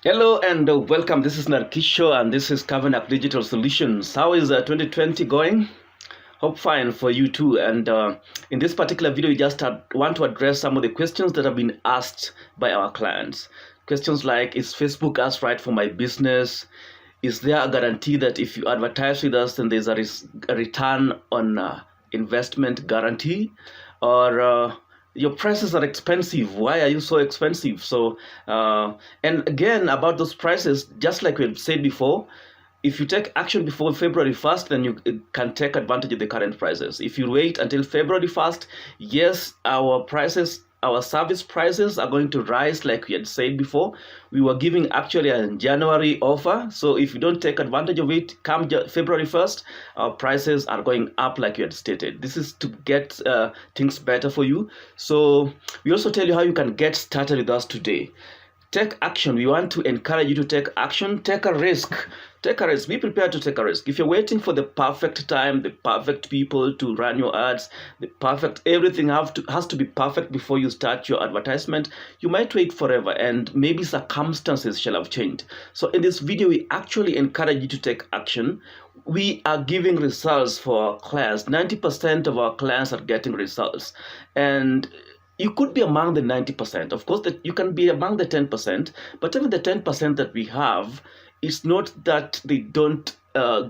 Hello and welcome. This is Narkisho and this is Kavanagh Digital Solutions. How is 2020 going? Hope fine for you too. And in this particular video, we just want to address some of the questions that have been asked by our clients. Questions like, is Facebook ads right for my business? Is there a guarantee that if you advertise with us, then there's a return on investment guarantee? Or your prices are expensive. Why are you so expensive? And again, about those prices, just like we've said before, if you take action before February 1st, then you can take advantage of the current prices. If you wait until February 1st, yes, our service prices are going to rise like we had said before. We were giving actually a January offer. So if you don't take advantage of it, come February 1st, our prices are going up like you had stated. This is to get things better for you. So we also tell you how you can get started with us today. Take action. We want to encourage you to take action. Take a risk. Take a risk. Be prepared to take a risk. If you're waiting for the perfect time, the perfect people to run your ads, the perfect everything has to be perfect before you start your advertisement, you might wait forever and maybe circumstances shall have changed. So in this video, we actually encourage you to take action. We are giving results for our clients. 90% of our clients are getting results. And you could be among the 90%. Of course, that you can be among the 10%, but even the 10% that we have, it's not that they don't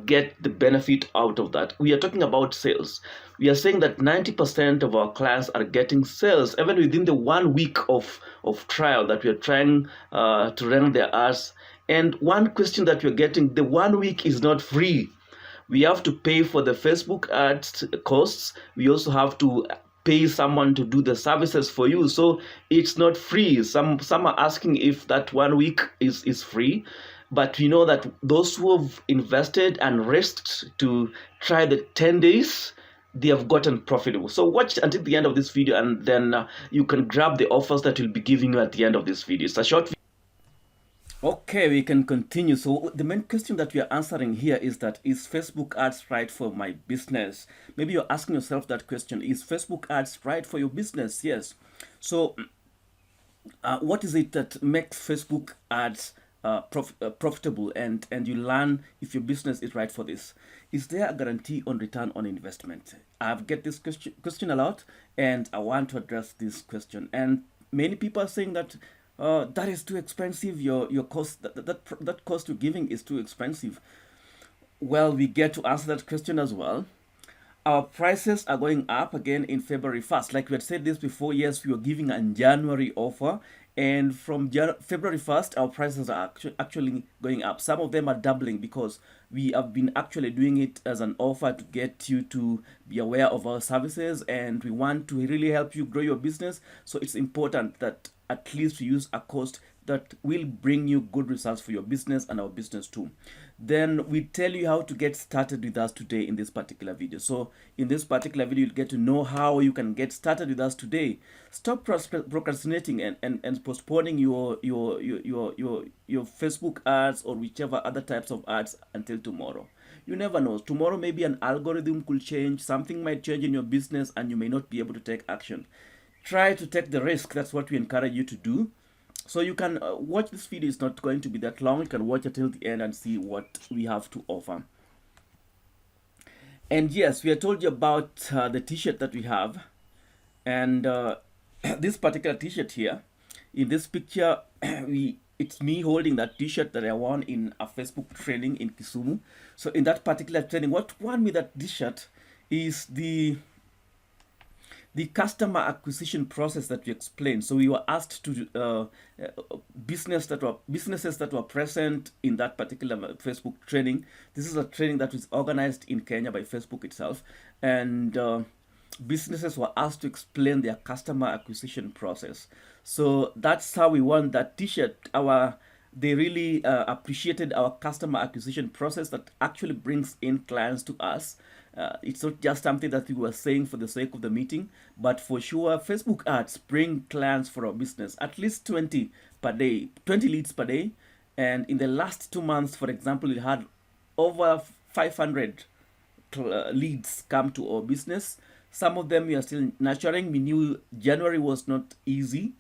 get the benefit out of that. We are talking about sales. We are saying that 90% of our clients are getting sales even within the 1 week of trial that we are trying to run their ads. And one question that we're getting, the 1 week is not free. We have to pay for the Facebook ads costs. We also have to pay someone to do the services for you. So it's not free. Some are asking if that 1 week is free. But we know that those who have invested and risked to try the 10 days, they have gotten profitable. So watch until the end of this video and then you can grab the offers that we'll be giving you at the end of this video. It's a short video. Okay, we can continue. So the main question that we are answering here is that, is Facebook ads right for my business? Maybe you're asking yourself that question. Is Facebook ads right for your business? Yes. So what is it that makes Facebook ads profitable and you learn if your business is right for this? Is there a guarantee on return on investment? I've get this question a lot and I want to address this question. And many people are saying that that is too expensive. Your cost that cost you're giving is too expensive. Well, we get to answer that question as well. Our prices are going up again in February 1st. Like we had said this before, yes, we were giving a January offer. And from February 1st, our prices are actually going up. Some of them are doubling because we have been actually doing it as an offer to get you to be aware of our services. And we want to really help you grow your business. So it's important that at least we use a cost that will bring you good results for your business and our business too. Then we tell you how to get started with us today in this particular video. So in this particular video, you'll get to know how you can get started with us today. Stop procrastinating and postponing your Facebook ads or whichever other types of ads until tomorrow. You never know. Tomorrow maybe an algorithm could change, something might change in your business and you may not be able to take action. Try to take the risk. That's what we encourage you to do. So you can watch this video. It's not going to be that long. You can watch it till the end and see what we have to offer. And yes, we have told you about the t-shirt that we have. And this particular t-shirt here, in this picture, it's me holding that t-shirt that I won in a Facebook training in Kisumu. So in that particular training, what won me that t-shirt is the customer acquisition process that we explained. So we were asked to businesses that were present in that particular Facebook training. This is a training that was organized in Kenya by Facebook itself, and businesses were asked to explain their customer acquisition process. So that's how we won that t-shirt. They really appreciated our customer acquisition process that actually brings in clients to us. It's not just something that we were saying for the sake of the meeting, but for sure, Facebook ads bring clients for our business, at least 20 per day, 20 leads per day. And in the last 2 months, for example, we had over 500 leads come to our business. Some of them we are still nurturing. We knew January was not easy.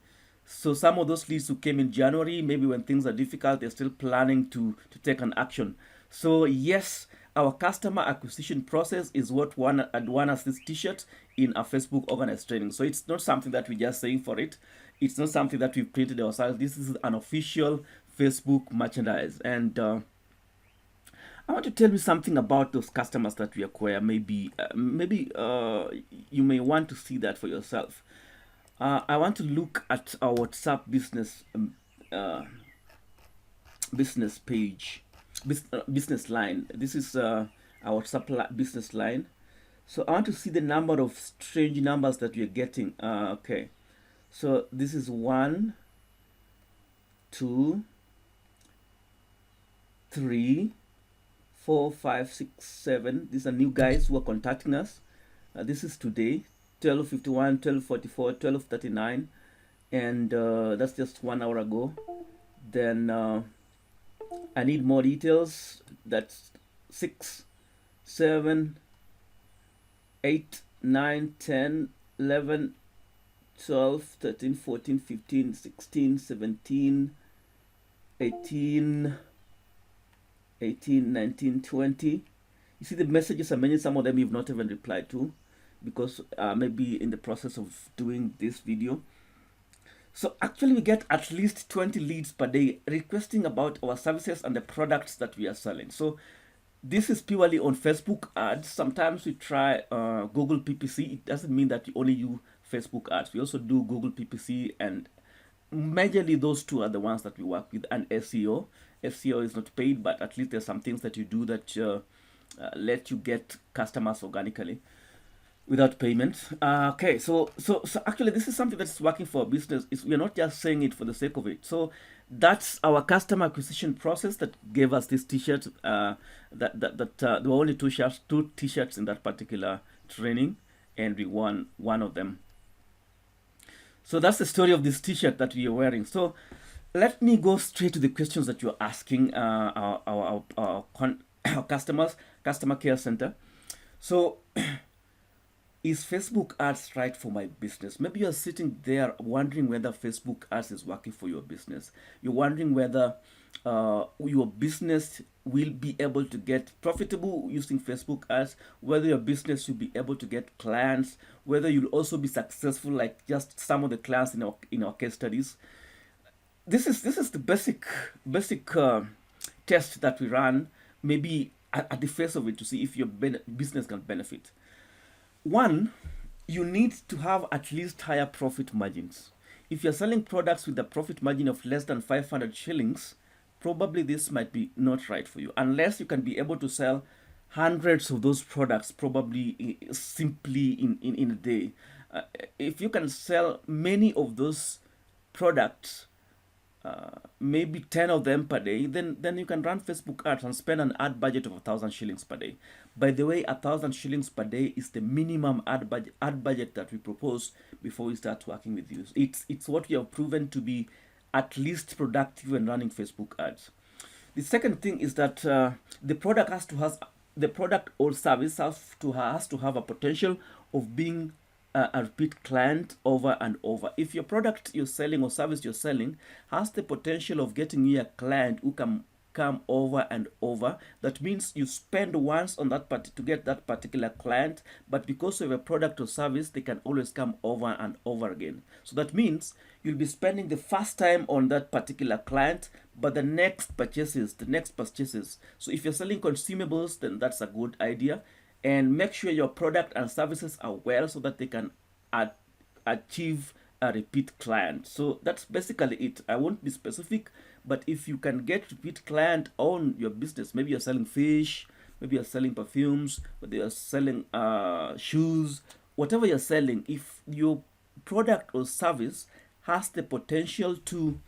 So some of those leads who came in January, maybe when things are difficult, they're still planning to take an action. So yes, our customer acquisition process is what one has this t-shirt in a Facebook organized training. So it's not something that we're just saying for it. It's not something that we've printed ourselves. This is an official Facebook merchandise. And I want to tell you something about those customers that we acquire. Maybe you may want to see that for yourself. I want to look at our WhatsApp uh, business page, business line. This is our WhatsApp business line. So I want to see the number of strange numbers that we're getting. Okay, so this is 1, 2, 3, 4, 5, 6, 7. These are new guys who are contacting us. This is today, 12:51, 12:44, 12:39, and that's just 1 hour ago. Then I need more details. That's 6, 7, 8, 9, 10, 11, 12, 13, 14, 15, 16, 17, 18, 19, 20. You see the messages are many. Some of them you've not even replied to because maybe in the process of doing this video. So actually we get at least 20 leads per day requesting about our services and the products that we are selling. So this is purely on Facebook ads. Sometimes we try Google PPC. It doesn't mean that we only use Facebook ads. We also do Google PPC, and majorly those two are the ones that we work with, and SEO. SEO is not paid, but at least there's some things that you do that let you get customers organically without payment. Okay, so actually this is something that's working for a business. We're not just saying it for the sake of it. So that's our customer acquisition process that gave us this t-shirt. There were only two t-shirts in that particular training, and we won one of them. So that's the story of this t-shirt that we are wearing. So let me go straight to the questions that you're asking our customers, customer care center. So is Facebook ads right for my business? Maybe you're sitting there wondering whether Facebook ads is working for your business. You're wondering whether your business will be able to get profitable using Facebook ads, whether your business will be able to get clients, whether you'll also be successful like just some of the clients in our case studies. This is the basic test that we run, maybe at the face of it, to see if your business can benefit. One, you need to have at least higher profit margins. If you're selling products with a profit margin of less than 500 shillings, probably this might be not right for you, unless you can be able to sell hundreds of those products probably simply in a day. If you can sell many of those products, maybe 10 of them per day, then you can run Facebook ads and spend an ad budget of 1,000 shillings per day. By the way, 1,000 shillings per day is the minimum ad budget that we propose before we start working with you. It's what we have proven to be at least productive when running Facebook ads. The second thing is that the product or service has to have a potential of being a repeat client over and over. If your product you're selling or service you're selling has the potential of getting you a client who can come over and over, that means you spend once on that to get that particular client, but because of a product or service, they can always come over and over again. So that means you'll be spending the first time on that particular client, but the next purchases. So if you're selling consumables, then that's a good idea. And make sure your product and services are well so that they can achieve a repeat client. So that's basically it. I won't be specific, but if you can get repeat client on your business, maybe you're selling fish, maybe you're selling perfumes, maybe you're selling shoes, whatever you're selling, if your product or service has the potential to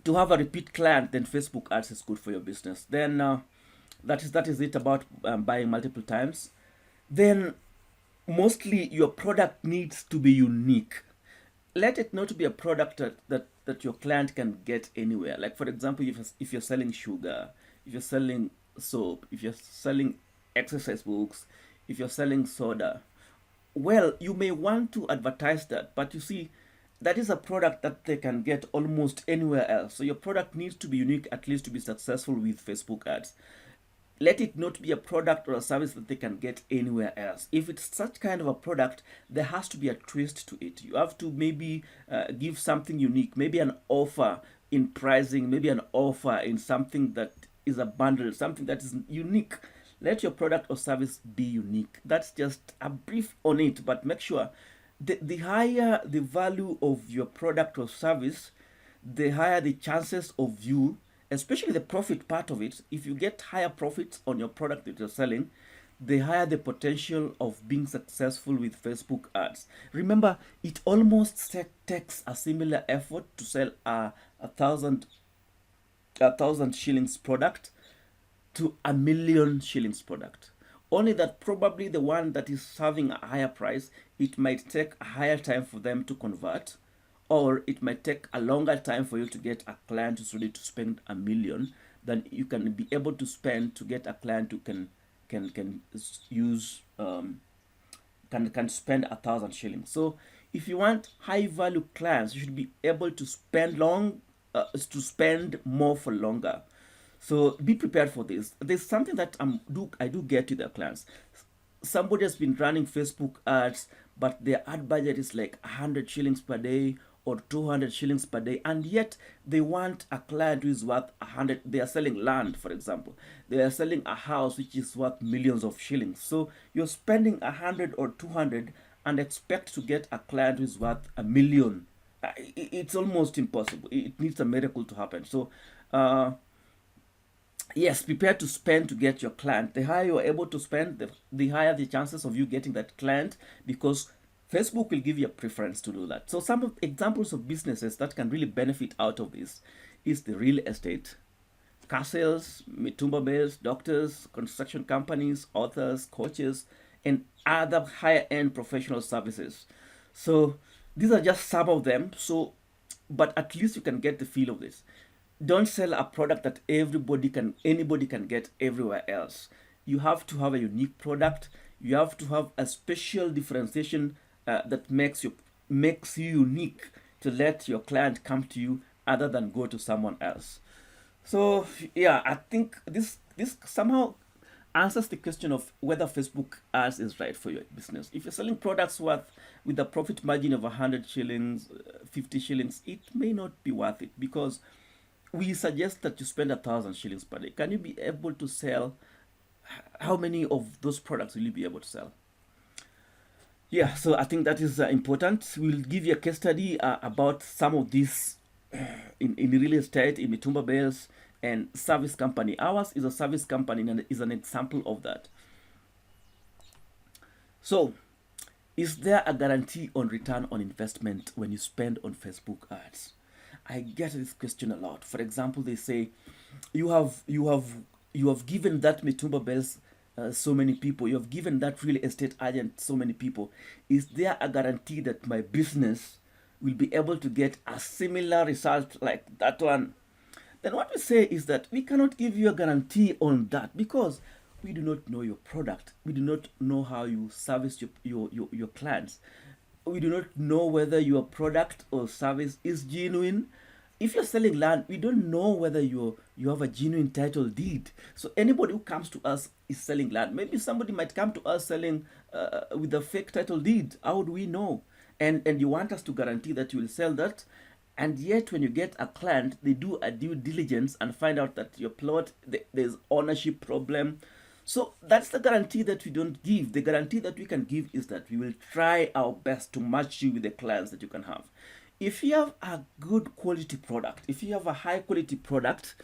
have a repeat client, then Facebook ads is good for your business. Then that is it about buying multiple times. Then mostly your product needs to be unique. Let it not be a product that your client can get anywhere. Like for example, if you're selling sugar, if you're selling soap, if you're selling exercise books, if you're selling soda, well, you may want to advertise that, but you see, that is a product that they can get almost anywhere else. So your product needs to be unique, at least to be successful with Facebook ads. Let it not be a product or a service that they can get anywhere else. If it's such kind of a product, there has to be a twist to it. You have to maybe give something unique, maybe an offer in pricing, maybe an offer in something that is a bundle, something that is unique. Let your product or service be unique. That's just a brief on it, but make sure the higher the value of your product or service, the higher the chances of you, especially the profit part of it. If you get higher profits on your product that you're selling, the higher the potential of being successful with Facebook ads. Remember, it almost takes a similar effort to sell a thousand shillings product to a million shillings product. Only that probably the one that is serving a higher price, it might take a higher time for them to convert, or it might take a longer time for you to get a client who's ready to spend a million than you can be able to spend to get a client who can use can spend 1,000 shillings. So if you want high value clients, you should be able to spend more for longer. So be prepared for this. There's something that I do get to their clients. Somebody has been running Facebook ads, but their ad budget is like 100 shillings per day or 200 shillings per day, and yet they want a client who is worth 100. They are selling land, for example. They are selling a house which is worth millions of shillings. So you're spending 100 or 200 and expect to get a client who is worth a million. It's almost impossible. It needs a miracle to happen. So yes, prepare to spend to get your client. The higher you are able to spend, the higher the chances of you getting that client, because Facebook will give you a preference to do that. So some of examples of businesses that can really benefit out of this is the real estate, car sales, mitumba mills, doctors, construction companies, authors, coaches, and other higher end professional services. So these are just some of them. So, but at least you can get the feel of this. Don't sell a product that anybody can get everywhere else. You have to have a unique product. You have to have a special differentiation that makes you unique to let your client come to you other than go to someone else. So yeah, I think this somehow answers the question of whether Facebook ads is right for your business. If you're selling products with a profit margin of 100 shillings, 50 shillings, it may not be worth it, because we suggest that you spend 1,000 shillings per day. Can you be able to sell? How many of those products will you be able to sell? Yeah, so I think that is important. We'll give you a case study about some of these in real estate, in Mitumba Bells, and service company. Ours is a service company and is an example of that. So, is there a guarantee on return on investment when you spend on Facebook ads? I get this question a lot. For example, they say, you have given that Mitumba Bells so many people. You have given that real estate agent so many people. Is there a guarantee that my business will be able to get a similar result like that one? Then what we say is that we cannot give you a guarantee on that, because we do not know your product. We do not know how you service your clients. We do not know whether your product or service is genuine. If you're selling land, we don't know whether you have a genuine title deed. So anybody who comes to us is selling land. Maybe somebody might come to us selling with a fake title deed. How do we know? And you want us to guarantee that you will sell that, and yet when you get a client, they do a due diligence and find out that your plot, there's ownership problem. So that's the guarantee that we don't give. The guarantee that we can give is that we will try our best to match you with the clients that you can have. If you have a good quality product, if you have a high quality product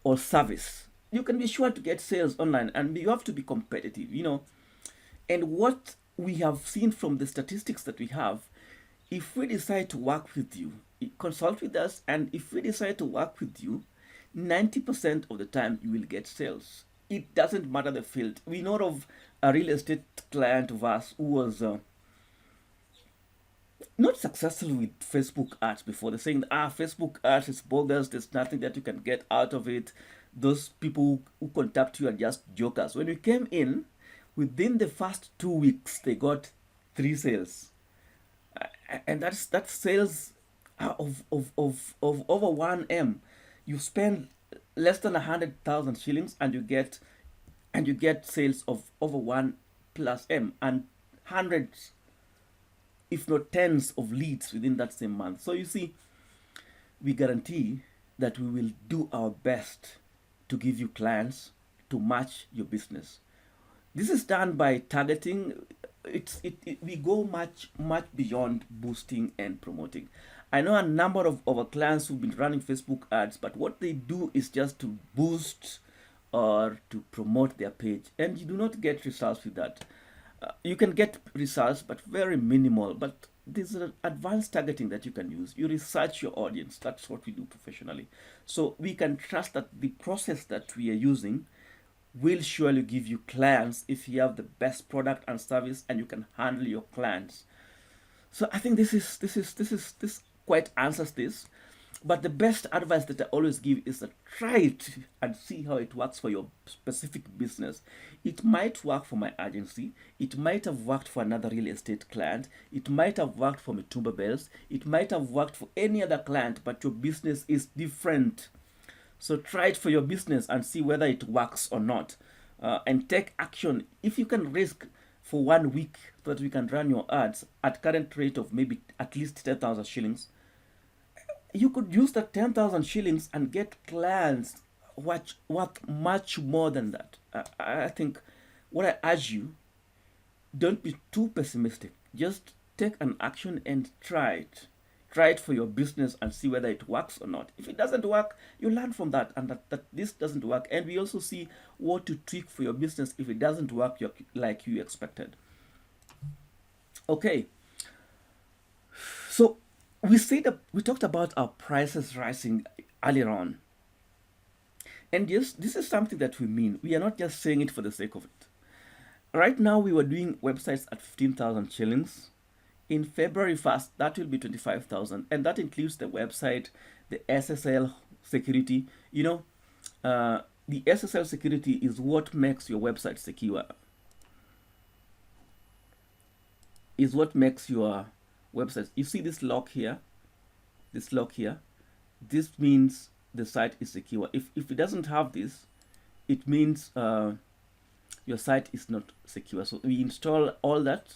or service, you can be sure to get sales online, and you have to be competitive, And what we have seen from the statistics that we have, if we decide to work with you, consult with us, and if we decide to work with you, 90% of the time you will get sales. It doesn't matter the field. We know of a real estate client of ours who was not successful with Facebook ads before. They're saying, Facebook ads is bogus. There's nothing that you can get out of it. Those people who contact you are just jokers. When we came in, within the first 2 weeks, they got three sales. And that's sales of over 1M. You spend less than 100,000 shillings and you get sales of over 1 plus M and hundreds, if not tens, of leads within that same month. So you see, we guarantee that we will do our best to give you clients to match your business. This is done by targeting. We go much beyond boosting and promoting. I know a number of our clients who've been running Facebook ads, but what they do is just to boost or to promote their page, and you do not get results with that. You can get results, but very minimal. But there's an advanced targeting that you can use. You research your audience. That's what we do professionally. So we can trust that the process that we are using will surely give you clients if you have the best product and service and you can handle your clients. So I think this quite answers this. But the best advice that I always give is that try it and see how it works for your specific business. It might work for my agency. It might have worked for another real estate client. It might have worked for Mitumba Bells. It might have worked for any other client, but your business is different. So try it for your business and see whether it works or not. And take action. If you can risk for 1 week so that we can run your ads at current rate of maybe at least 10,000 shillings, you could use that 10,000 shillings and get clients worth much more than that. I think what I urge you, don't be too pessimistic. Just take an action and try it. Try it for your business and see whether it works or not. If it doesn't work, you learn from that and that this doesn't work. And we also see what to tweak for your business if it doesn't work like you expected. Okay. So we talked about our prices rising earlier on. And yes, this is something that we mean. We are not just saying it for the sake of it. Right now, we were doing websites at 15,000 shillings. In February 1st, that will be 25,000. And that includes the website, the SSL security. The SSL security is what makes your website secure. Is what makes your website. You see this lock here? This means the site is secure. If it doesn't have this, it means your site is not secure. So we install all that.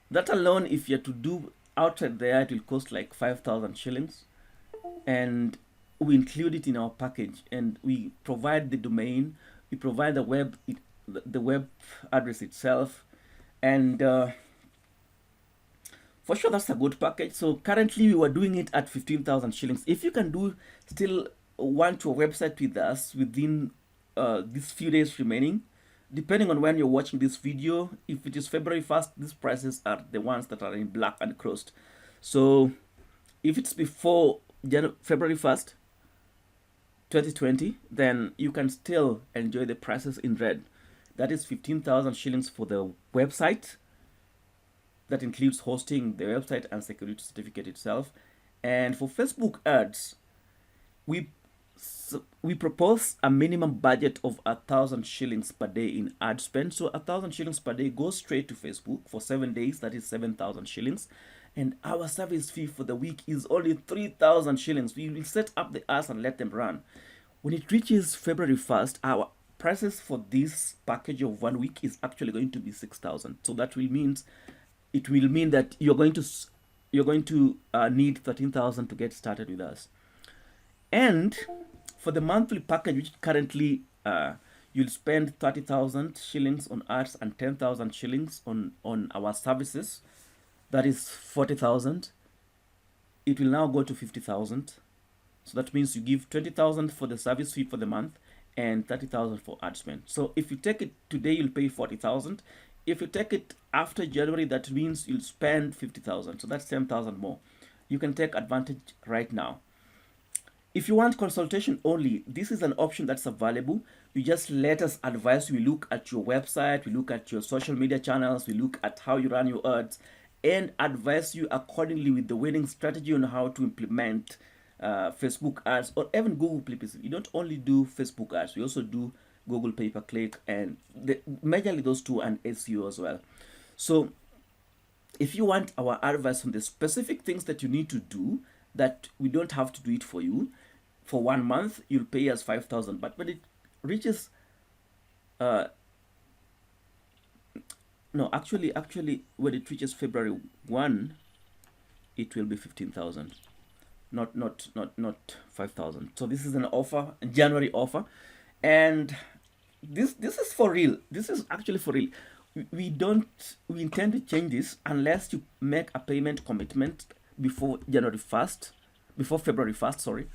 That alone, if you're to do outside there, it will cost like 5,000 shillings. And we include it in our package, and we provide the domain, we provide the web address itself, and for sure that's a good package. So currently we were doing it at 15,000 shillings. If you can still want your website with us within these few days remaining, depending on when you're watching this video, if it is February 1st, these prices are the ones that are in black and crossed. So if it's before February 1st, 2020, then you can still enjoy the prices in red. That is 15,000 shillings for the website. That includes hosting the website and security certificate itself. And for Facebook ads, we propose a minimum budget of 1,000 shillings per day in ad spend. So 1,000 shillings per day goes straight to Facebook for 7 days. That is 7,000 shillings. And our service fee for the week is only 3,000 shillings. We will set up the ads and let them run. When it reaches February 1st, our prices for this package of 1 week is actually going to be 6,000. So that will mean that you're going to need 13,000 to get started with us. And for the monthly package, which currently you'll spend 30,000 shillings on ads and 10,000 shillings on our services. That is 40,000. It will now go to 50,000. So that means you give 20,000 for the service fee for the month and 30,000 for ad spend. So if you take it today, you'll pay 40,000. If you take it after January, that means you'll spend 50,000. So that's 10,000 more. You can take advantage right now. If you want consultation only, this is an option that's available. You just let us advise. We look at your website, we look at your social media channels, we look at how you run your ads, and advise you accordingly with the winning strategy on how to implement Facebook ads or even Google PPC. We don't only do Facebook ads, we also do Google pay-per-click and majorly those two, and SEO as well. So if you want our advice on the specific things that you need to do, that we don't have to do it for you, for 1 month you'll pay us 5,000. But when it reaches uh no, actually when it reaches February 1, it will be 15,000, not 5,000. So this is an offer, a January offer, and this is for real. This is actually for real. We intend to change this unless you make a payment commitment before January 1st, before February 1st, sorry.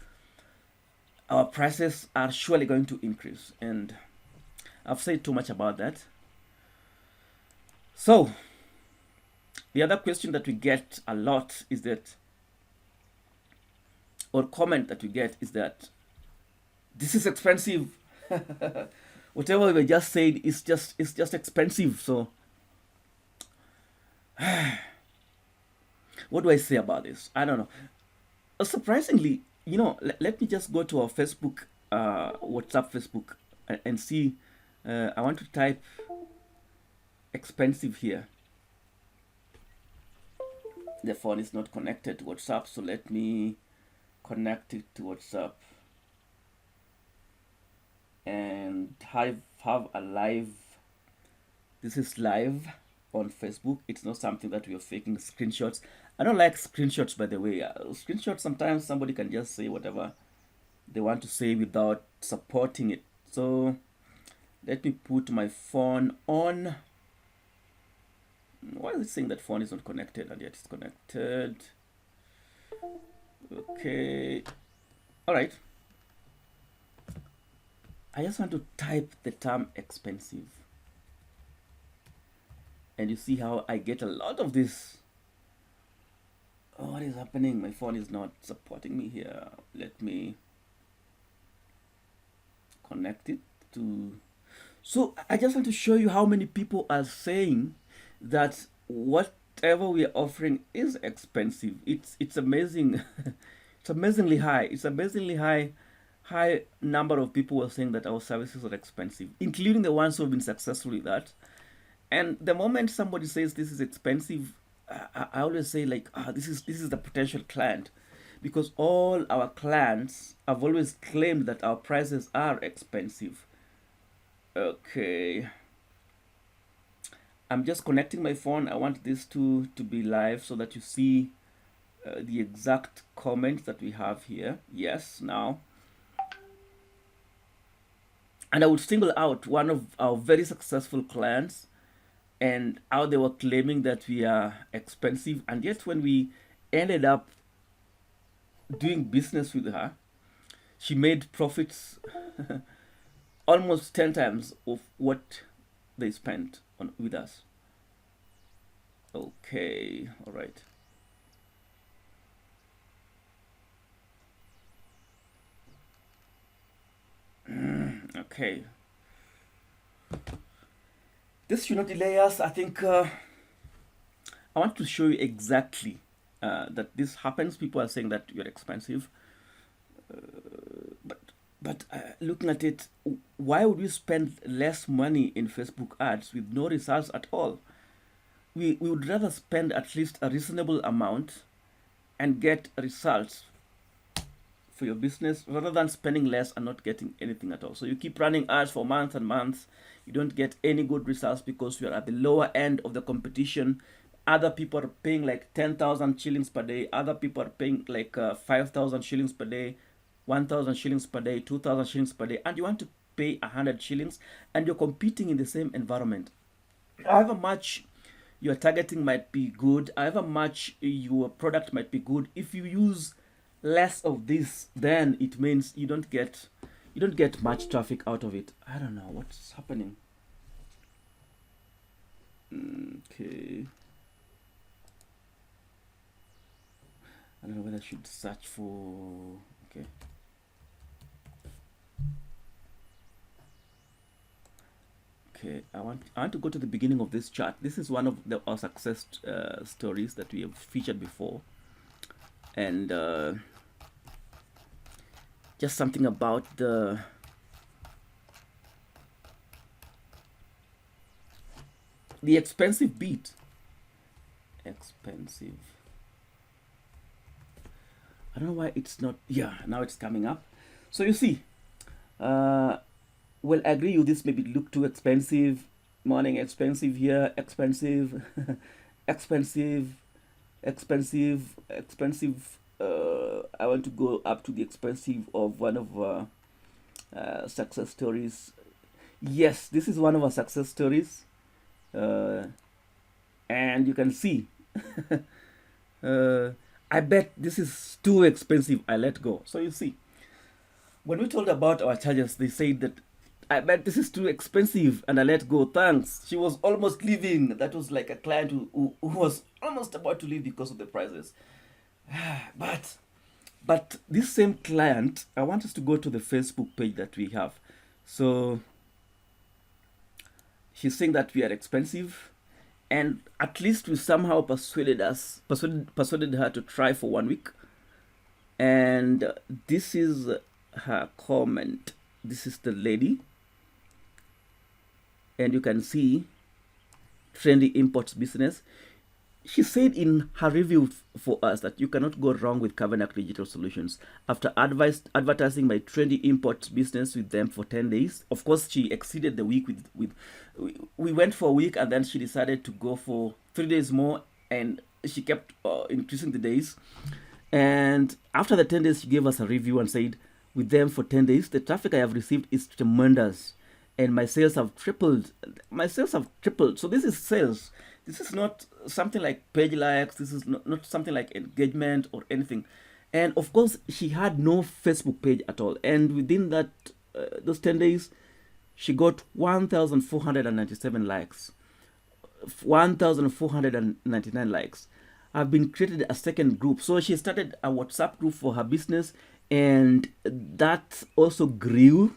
Our prices are surely going to increase, and I've said too much about that. So the other question that we get a lot is that, or comment that we get is that, this is expensive. Whatever we just said is just expensive. So what do I say about this? I don't know. Surprisingly, let me just go to our Facebook, WhatsApp Facebook, and see. I want to type expensive here. The phone is not connected to WhatsApp, so let me connect it to WhatsApp and have a live. This is live on Facebook. It's not something that we are faking screenshots. I don't like screenshots, by the way. Screenshots, sometimes somebody can just say whatever they want to say without supporting it. So let me put my phone on. Why is it saying that phone is not connected and yet it's connected? Okay. All right. I just want to type the term expensive. And you see how I get a lot of this. Oh, what is happening? My phone is not supporting me here. Let me connect it to. So I just want to show you how many people are saying that whatever we are offering is expensive. It's amazing. It's amazingly high. It's amazingly high number of people who are saying that our services are expensive, including the ones who have been successful with that. And the moment somebody says this is expensive, I always say like, this is the potential client, because all our clients have always claimed that our prices are expensive. Okay, I'm just connecting my phone. I want this to be live so that you see the exact comments that we have here. Yes, now. And I would single out one of our very successful clients and how they were claiming that we are expensive. And yet when we ended up doing business with her, she made profits almost 10 times of what they spent with us. Okay, all right. Okay. This should not delay us. I think I want to show you exactly that this happens. People are saying that you're expensive. But looking at it, why would we spend less money in Facebook ads with no results at all? We would rather spend at least a reasonable amount and get results for your business rather than spending less and not getting anything at all. So you keep running ads for months and months. You don't get any good results because you are at the lower end of the competition. Other people are paying like 10,000 shillings per day. Other people are paying like 5,000 shillings per day, 1,000 shillings per day, 2,000 shillings per day, and you want to pay 100 shillings, and you're competing in the same environment. However much your targeting might be good, however much your product might be good, if you use less of this, then it means you don't get much traffic out of it. I don't know what's happening. Okay. I don't know whether I should search for. Okay. Okay, I want to go to the beginning of this chart. This is one of our success stories that we have featured before, and just something about the expensive beat. expensive. I don't know why it's not. Yeah, now it's coming up. So you see, well, I agree with this. Maybe look too expensive. Morning expensive here, expensive, expensive, expensive. I want to go up to the expensive of one of success stories. Yes, this is one of our success stories, uh, and you can see. uh, I bet this is too expensive. I let go. So you see, when we told about our charges, they said that I bet this is too expensive, and I let go. Thanks. She was almost leaving. That was like a client who was almost about to leave because of the prices. but but this same client, I want us to go to the Facebook page that we have. So she's saying that we are expensive, and at least we somehow persuaded her to try for 1 week. And this is her comment. This is the lady, and you can see trendy imports business. She said in her review for us that you cannot go wrong with Kavanagh Digital Solutions. After advertising my trendy imports business with them for 10 days, of course, she exceeded the week with we went for a week, and then she decided to go for 3 days more, and she kept increasing the days. And after the 10 days, she gave us a review and said, with them for 10 days, the traffic I have received is tremendous, and my sales have tripled. My sales have tripled. So this is sales. This is not something like page likes. This is not something like engagement or anything. And of course, she had no Facebook page at all. And within that, those 10 days, she got 1,497 likes, 1,499 likes. I've been created a second group. So she started a WhatsApp group for her business, and that also grew,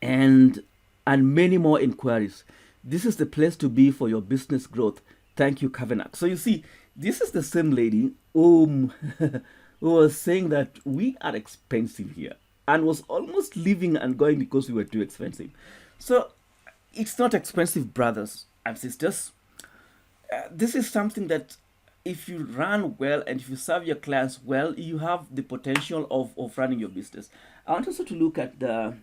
and many more inquiries. This is the place to be for your business growth. Thank you, Kavanagh. So you see, this is the same lady who was saying that we are expensive here, and was almost leaving and going because we were too expensive. So it's not expensive, brothers and sisters. This is something that if you run well and if you serve your clients well, you have the potential of running your business. I want also to look at the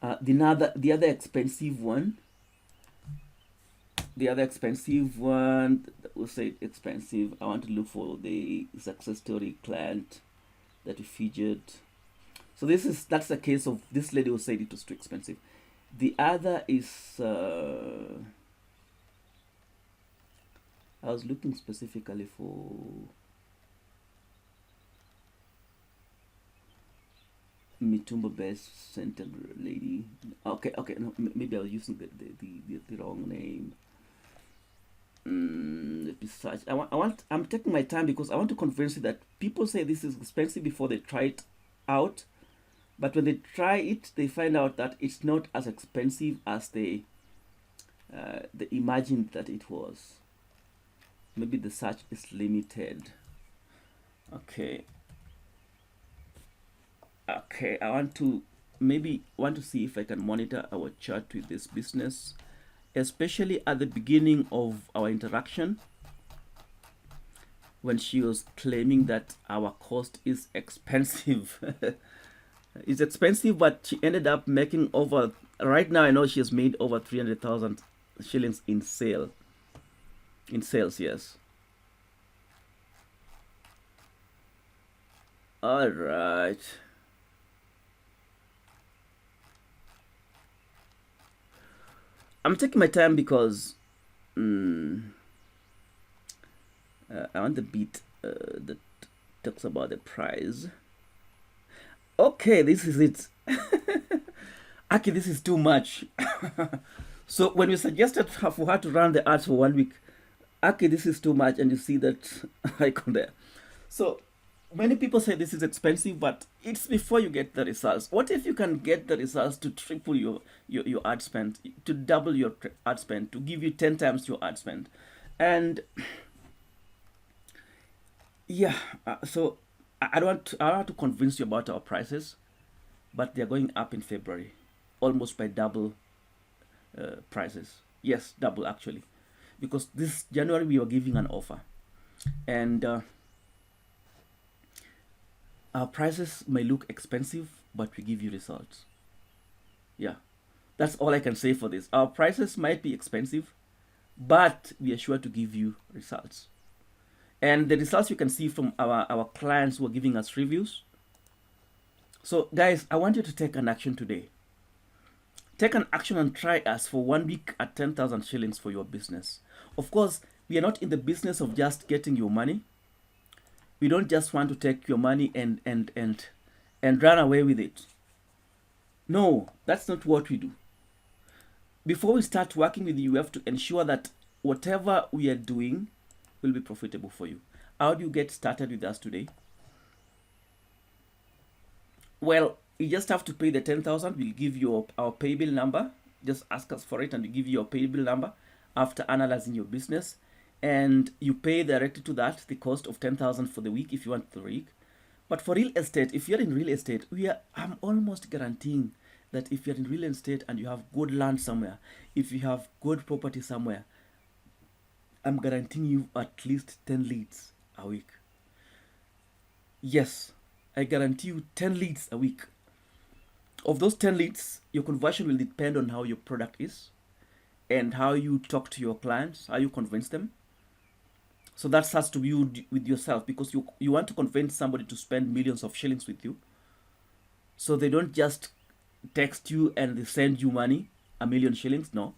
other expensive one. The other expensive one, we'll say expensive. I want to look for the success story client that we featured. So that's the case of this lady who said it was too expensive. The other is I was looking specifically for Mitumba based center lady. Okay, no, maybe I was using the wrong name. Let me search. I'm taking my time because I want to convince you that people say this is expensive before they try it out, but when they try it, they find out that it's not as expensive as they imagined that it was. Maybe the search is limited. Okay, I want to see if I can monitor our chat with this business, especially at the beginning of our interaction when she was claiming that our cost is expensive. It's expensive, but she ended up making over, right now I know she has made over 300,000 shillings in sales, yes. All right. I'm taking my time because I want the beat that talks about the price. Okay, this is it. Aki, this is too much. So when we suggested for her to run the ads for 1 week, Aki, this is too much, and you see that icon there. So many people say this is expensive, but it's before you get the results. What if you can get the results to triple your ad spend, to double your ad spend, to give you 10 times your ad spend? And yeah, so I don't want to convince you about our prices, but they're going up in February, almost by double prices. Yes, double actually. because this January we are giving an offer, and our prices may look expensive, but we give you results. Yeah, that's all I can say for this. Our prices might be expensive, but we are sure to give you results. And the results you can see from our clients who are giving us reviews. So guys, I want you to take an action today. Take an action and try us for 1 week at 10,000 shillings for your business. Of course, we are not in the business of just getting your money. We don't just want to take your money and run away with it. No, that's not what we do. Before we start working with you, we have to ensure that whatever we are doing will be profitable for you. How do you get started with us today? Well, you just have to pay the 10,000. We'll give you our pay bill number. Just ask us for it and we give you your pay bill number after analyzing your business. And you pay directly to that the cost of 10,000 for the week if you want the week. But for real estate, if you're in real estate, I'm almost guaranteeing that if you're in real estate and you have good land somewhere, if you have good property somewhere, I'm guaranteeing you at least 10 leads a week. Yes, I guarantee you 10 leads a week. Of those 10 leads, your conversion will depend on how your product is and how you talk to your clients, how you convince them. So that has to be with yourself, because you want to convince somebody to spend millions of shillings with you. So they don't just text you and they send you money, 1 million shillings. No,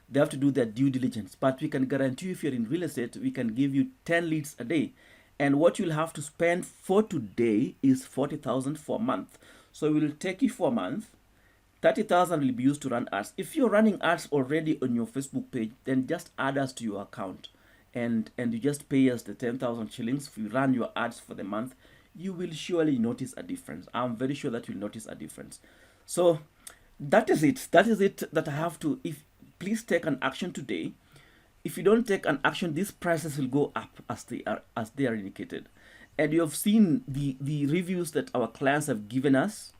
they have to do their due diligence. But we can guarantee you, if you're in real estate, we can give you 10 leads a day. And what you'll have to spend for today is 40,000 for a month. So we will take you for a month. 30,000 will be used to run ads. If you're running ads already on your Facebook page, then just add us to your account. And you just pay us the 10,000 shillings. If you run your ads for the month, you will surely notice a difference. I'm very sure that you'll notice a difference. So that is it. That is it that I have to. Please take an action today. If you don't take an action, these prices will go up as they are indicated. And you have seen the reviews that our clients have given us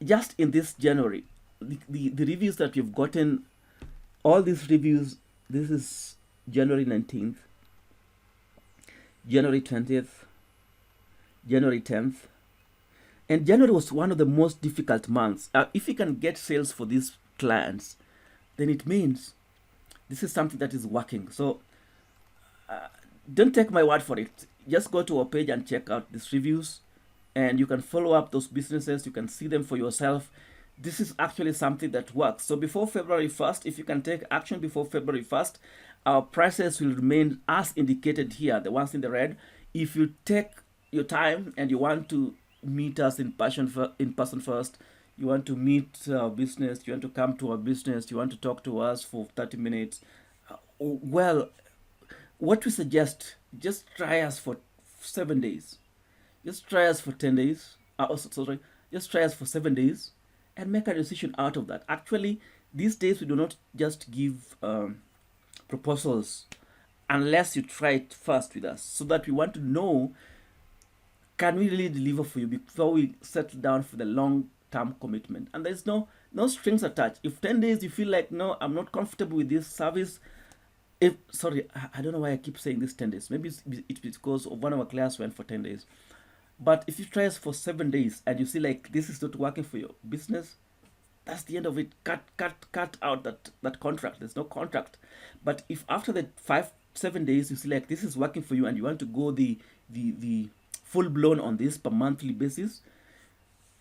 just in this January. The reviews that you've gotten, all these reviews, this is January 19th, January 20th, January 10th. And January was one of the most difficult months. If you can get sales for these clients, then it means this is something that is working. So don't take my word for it. Just go to our page and check out these reviews, and you can follow up those businesses. You can see them for yourself. This is actually something that works. So before February 1st, if you can take action before February 1st, our prices will remain as indicated here, the ones in the red. If you take your time and you want to meet us in person first, you want to meet our business, you want to come to our business, you want to talk to us for 30 minutes, well, what we suggest, just try us for 7 days. Just try us for 10 days. Just try us for 7 days and make a decision out of that. Actually, these days we do not just give proposals unless you try it first with us, so that we want to know, can we really deliver for you before we settle down for the long-term commitment. And there's no strings attached. If 10 days you feel like, no, I'm not comfortable with this service, I don't know why I keep saying this 10 days. Maybe it's because of one of our clients went for 10 days. But if you try us for 7 days and you see like this is not working for your business, that's the end of it. Cut out that contract. There's no contract. But if after the 7 days you see like this is working for you and you want to go the full blown on this per monthly basis,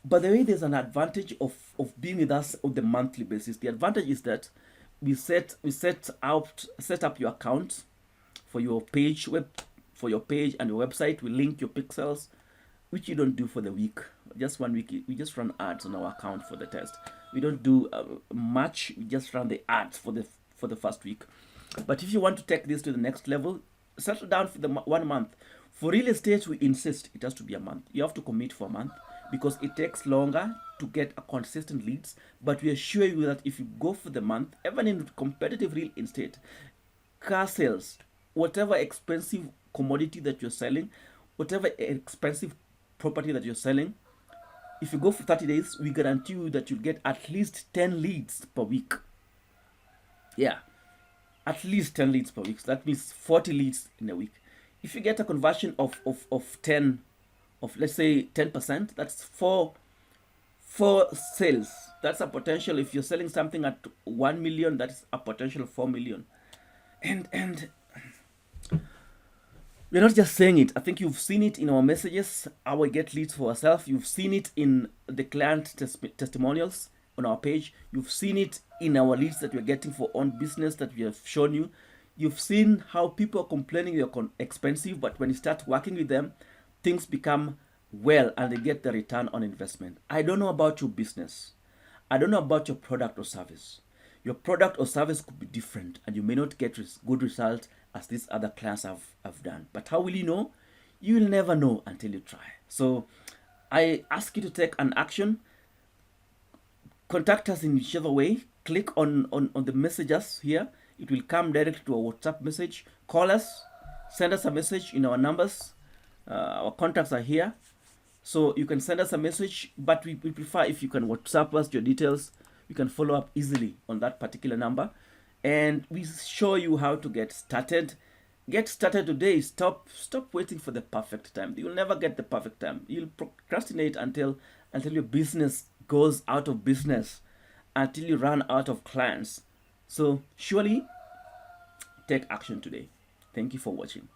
by the way, there's an advantage of being with us on the monthly basis. The advantage is that we set up your account for your page and your website. We link your pixels, which you don't do for the week. Just 1 week, we just run ads on our account for the test. We don't do much. We just run the ads for the first week. But if you want to take this to the next level, settle down for the 1 month. For real estate, we insist it has to be a month. You have to commit for a month, because it takes longer to get a consistent leads. But we assure you that if you go for the month, even in competitive real estate, car sales, whatever expensive commodity that you're selling, whatever expensive property that you're selling, if you go for 30 days, we guarantee you that you'll get at least 10 leads per week. Yeah. at least 10 leads per week. So that means 40 leads in a week. If you get a conversion of 10, of let's say 10%, that's four sales. That's a potential. If you're selling something at 1 million, that's a potential of 4 million. And we're not just saying it. I think you've seen it in our messages, how we get leads for ourselves. You've seen it in the client testimonials on our page. You've seen it in our leads that we're getting for own business that we have shown you. You've seen how people are complaining they're expensive, but when you start working with them, things become well and they get the return on investment. I don't know about your business. I don't know about your product or service. Your product or service could be different and you may not get good results as these other clients have done. But how will you know? You will never know until you try. So I ask you to take an action. Contact us in whichever way. Click on the messages here. It will come directly to our WhatsApp message. Call us. Send us a message in our numbers. Our contacts are here. So you can send us a message, but we prefer if you can WhatsApp us your details. You can follow up easily on that particular number. And we show you how to get started. Get started today. Stop waiting for the perfect time. You'll never get the perfect time. You'll procrastinate until your business goes out of business, until you run out of clients. So surely take action today. Thank you for watching.